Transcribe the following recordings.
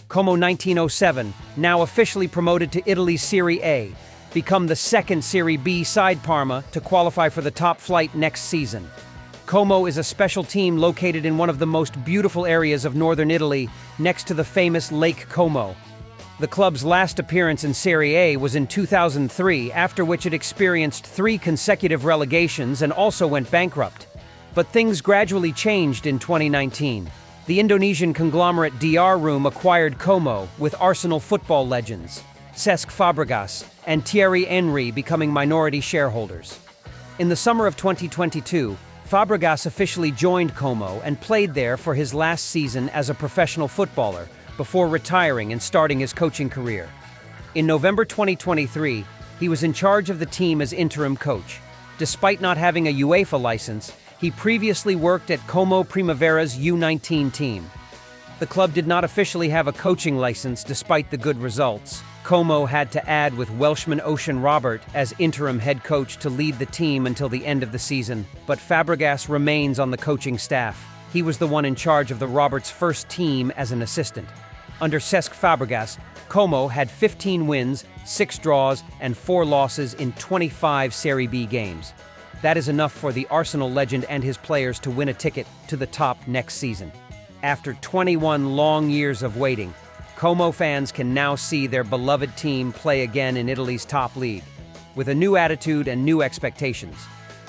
Como 1907, now officially promoted to Italy's Serie A, become the second Serie B side Parma to qualify for the top flight next season. Como is a special team located in one of the most beautiful areas of northern Italy, next to the famous Lake Como. The club's last appearance in Serie A was in 2003, after which it experienced 3 consecutive relegations and also went bankrupt. But things gradually changed in 2019. The Indonesian conglomerate DR Room acquired Como, with Arsenal football legends Cesc Fabregas and Thierry Henry becoming minority shareholders. In the summer of 2022, Fabregas officially joined Como and played there for his last season as a professional footballer, before retiring and starting his coaching career. In November 2023, he was in charge of the team as interim coach. Despite not having a UEFA license, he previously worked at Como Primavera's U19 team. The club did not officially have a coaching license despite the good results. Como had to add with Welshman Ocean Robert as interim head coach to lead the team until the end of the season, but Fabregas remains on the coaching staff. He was the one in charge of the Roberts' first team as an assistant. Under Cesc Fabregas, Como had 15 wins, 6 draws, and 4 losses in 25 Serie B games. That is enough for the Arsenal legend and his players to win a ticket to the top next season. After 21 long years of waiting, Como fans can now see their beloved team play again in Italy's top league, with a new attitude and new expectations,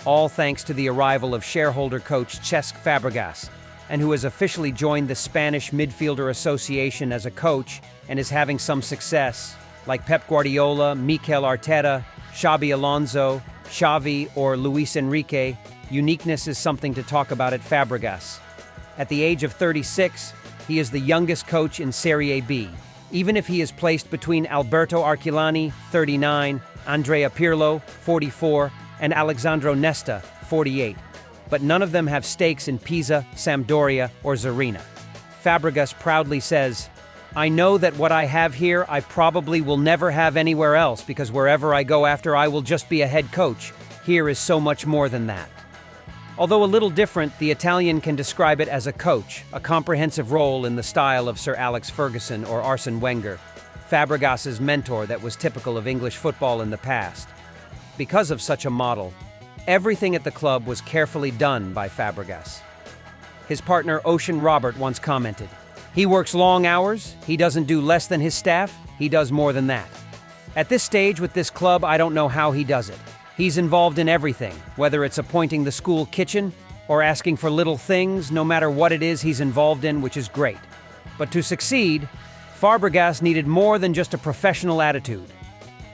all thanks to the arrival of shareholder coach Cesc Fabregas, and who has officially joined the Spanish Midfielder Association as a coach and is having some success, like Pep Guardiola, Mikel Arteta, Xabi Alonso, Xavi, or Luis Enrique. Uniqueness is something to talk about at Fabregas. At the age of 36, he is the youngest coach in Serie A B, even if he is placed between Alberto Archilani, 39, Andrea Pirlo, 44, and Alexandro Nesta, 48. But none of them have stakes in Pisa, Sampdoria, or Zerina. Fabregas proudly says, "I know that what I have here I probably will never have anywhere else, because wherever I go after I will just be a head coach. Here is so much more than that." Although a little different, the Italian can describe it as a coach, a comprehensive role in the style of Sir Alex Ferguson or Arsene Wenger, Fabregas's mentor that was typical of English football in the past. Because of such a model, everything at the club was carefully done by Fabregas. His partner Ocean Robert once commented, "He works long hours, he doesn't do less than his staff, he does more than that." At this stage with this club, I don't know how he does it. He's involved in everything, whether it's appointing the school kitchen or asking for little things, no matter what it is he's involved in, which is great. But to succeed, Fabregas needed more than just a professional attitude.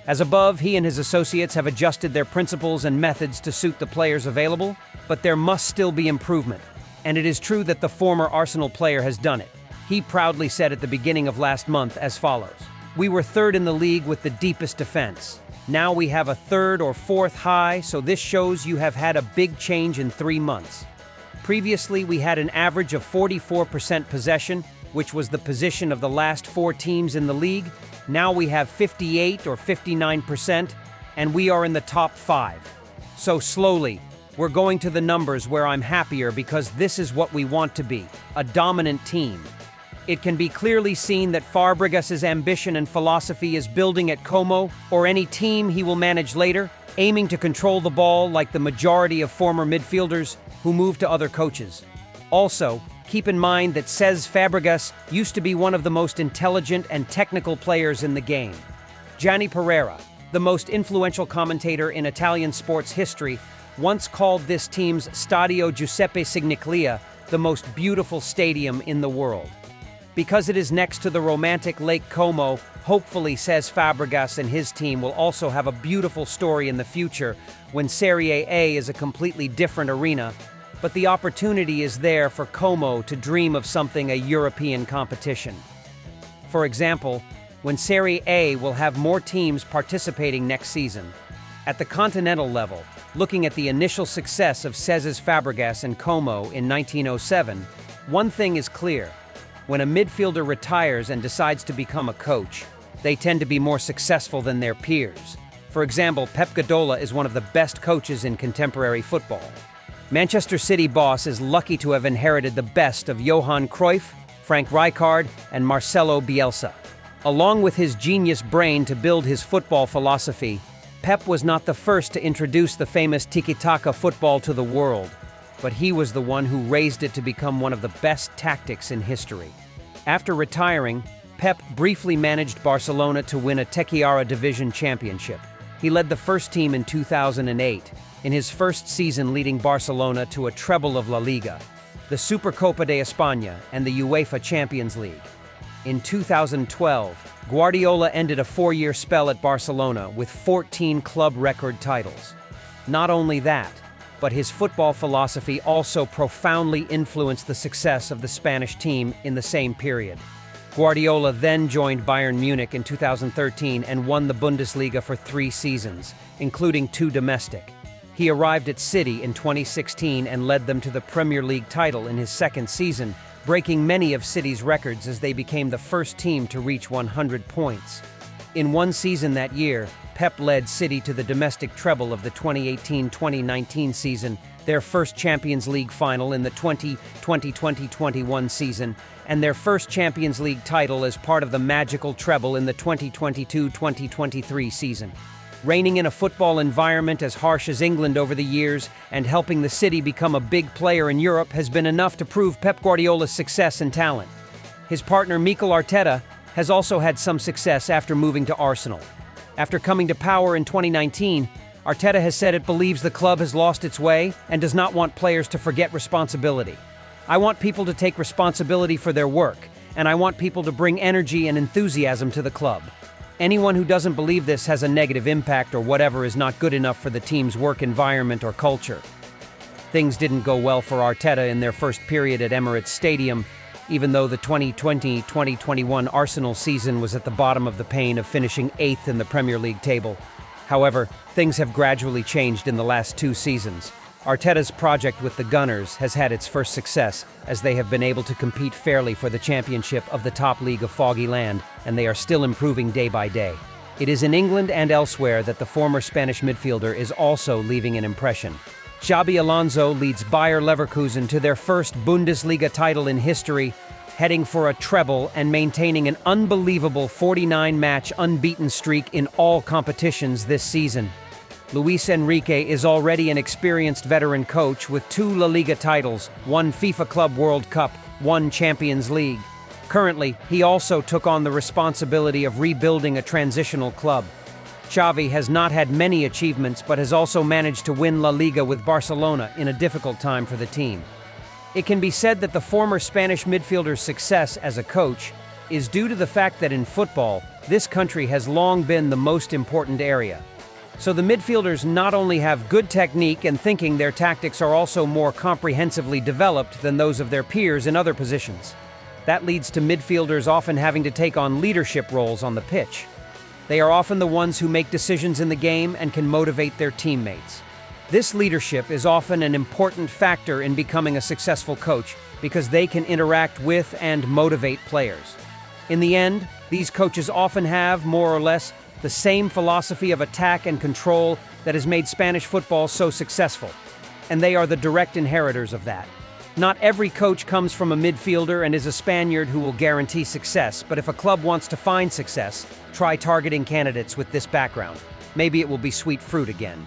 As above, he and his associates have adjusted their principles and methods to suit the players available, but there must still be improvement. And it is true that the former Arsenal player has done it. He proudly said at the beginning of last month as follows, "We were third in the league with the deepest defense. Now we have a third or fourth high, so this shows you have had a big change in 3 months. Previously, we had an average of 44% possession, which was the position of the last 4 teams in the league. Now we have 58 or 59%, and we are in the top 5. So slowly, we're going to the numbers where I'm happier, because this is what we want to be, a dominant team." It can be clearly seen that Fabregas's ambition and philosophy is building at Como or any team he will manage later, aiming to control the ball like the majority of former midfielders who move to other coaches. Also, keep in mind that Cesc Fabregas used to be one of the most intelligent and technical players in the game. Gianni Pereira, the most influential commentator in Italian sports history, once called this team's Stadio Giuseppe Signiclia the most beautiful stadium in the world. Because it is next to the romantic Lake Como, hopefully Cesc Fabregas and his team will also have a beautiful story in the future when Serie A is a completely different arena, but the opportunity is there for Como to dream of something a European competition. For example, when Serie A will have more teams participating next season. At the continental level, looking at the initial success of Cesc Fabregas and Como in 1907, one thing is clear. When a midfielder retires and decides to become a coach, they tend to be more successful than their peers. For example, Pep Guardiola is one of the best coaches in contemporary football. Manchester City boss is lucky to have inherited the best of Johan Cruyff, Frank Rijkaard, and Marcelo Bielsa. Along with his genius brain to build his football philosophy, Pep was not the first to introduce the famous tiki-taka football to the world, but he was the one who raised it to become one of the best tactics in history. After retiring, Pep briefly managed Barcelona to win a Tequila Division championship. He led the first team in 2008, in his first season leading Barcelona to a treble of La Liga, the Supercopa de España, and the UEFA Champions League. In 2012, Guardiola ended a 4-year spell at Barcelona with 14 club record titles. Not only that, but his football philosophy also profoundly influenced the success of the Spanish team in the same period. Guardiola then joined Bayern Munich in 2013 and won the Bundesliga for 3 seasons, including 2 domestic. He arrived at City in 2016 and led them to the Premier League title in his second season, breaking many of City's records as they became the first team to reach 100 points. In one season that year, Pep led City to the domestic treble of the 2018-2019 season, their first Champions League final in the 2020-2021 season, and their first Champions League title as part of the magical treble in the 2022-2023 season. Reigning in a football environment as harsh as England over the years and helping the City become a big player in Europe has been enough to prove Pep Guardiola's success and talent. His partner Mikel Arteta has also had some success after moving to Arsenal. After coming to power in 2019, Arteta has said it believes the club has lost its way and does not want players to forget responsibility. I want people to take responsibility for their work, and I want people to bring energy and enthusiasm to the club. Anyone who doesn't believe this has a negative impact or whatever is not good enough for the team's work environment or culture. Things didn't go well for Arteta in their first period at Emirates Stadium, even though the 2020-2021 Arsenal season was at the bottom of the pain of finishing 8th in the Premier League table. However, things have gradually changed in the last 2 seasons. Arteta's project with the Gunners has had its first success, as they have been able to compete fairly for the championship of the top league of Foggy Land, and they are still improving day by day. It is in England and elsewhere that the former Spanish midfielder is also leaving an impression. Xabi Alonso leads Bayer Leverkusen to their first Bundesliga title in history, heading for a treble and maintaining an unbelievable 49-match unbeaten streak in all competitions this season. Luis Enrique is already an experienced veteran coach with 2 La Liga titles, 1 FIFA Club World Cup, 1 Champions League. Currently, he also took on the responsibility of rebuilding a transitional club. Xavi has not had many achievements but has also managed to win La Liga with Barcelona in a difficult time for the team. It can be said that the former Spanish midfielder's success as a coach is due to the fact that in football, this country has long been the most important area. So the midfielders not only have good technique and thinking, their tactics are also more comprehensively developed than those of their peers in other positions. That leads to midfielders often having to take on leadership roles on the pitch. They are often the ones who make decisions in the game and can motivate their teammates. This leadership is often an important factor in becoming a successful coach because they can interact with and motivate players. In the end, these coaches often have, more or less, the same philosophy of attack and control that has made Spanish football so successful, and they are the direct inheritors of that. Not every coach comes from a midfielder and is a Spaniard who will guarantee success, but if a club wants to find success, try targeting candidates with this background. Maybe it will be sweet fruit again.